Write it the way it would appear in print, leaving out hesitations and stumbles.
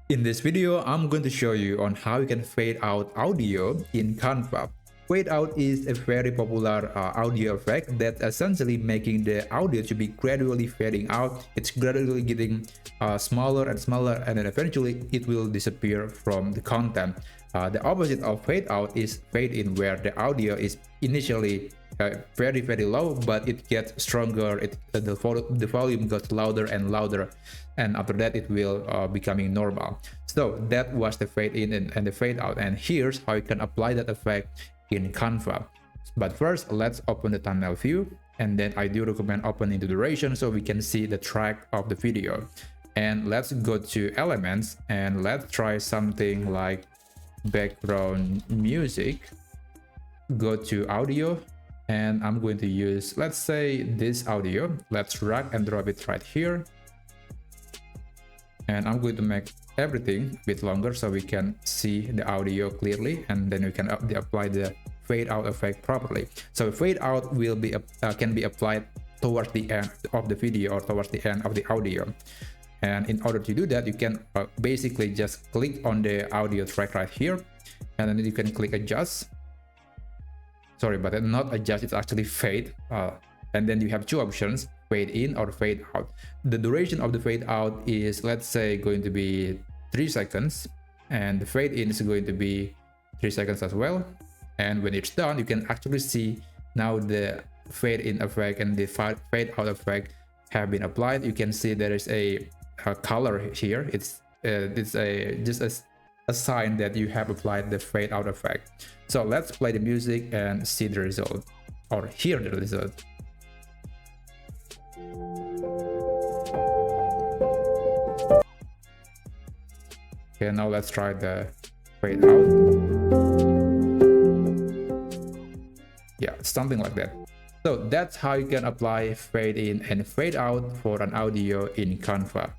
In this video, I'm going to show you on how you can fade out audio in Canva. Fade out is a very popular audio effect that essentially making the audio to be gradually fading out. It's gradually getting smaller and smaller, and then eventually it will disappear from the content. The opposite of fade out is fade in, where the audio is initially very low, but it gets stronger. The volume gets louder and louder, and after that it will becoming normal. So that was the fade in and the fade out, and here's how you can apply that effect in Canva. But first, let's open the thumbnail view, and then I do recommend opening the duration so we can see the track of the video. And let's go to elements, and let's try something like background music. Go to audio, and I'm going to use, let's say, this audio. Let's drag and drop it right here, and I'm going to make everything a bit longer so we can see the audio clearly, and then we can apply the fade out effect properly. So fade out will be can be applied towards the end of the video or towards the end of the audio. And in order to do that, you can basically just click on the audio track right here, and then you can click adjust. Sorry, but not adjust, it's actually fade. And then you have two options, fade in or fade out. The duration of the fade out is, let's say, going to be 3 seconds, and the fade in is going to be 3 seconds as well. And when it's done, you can actually see now the fade in effect and the fade out effect have been applied. You can see there is a color here. It's just a sign that you have applied the fade out effect. So let's play the music and see the result, or hear the result. Okay, now let's try the fade out. Yeah, something like that. So that's how you can apply fade in and fade out for an audio in Canva.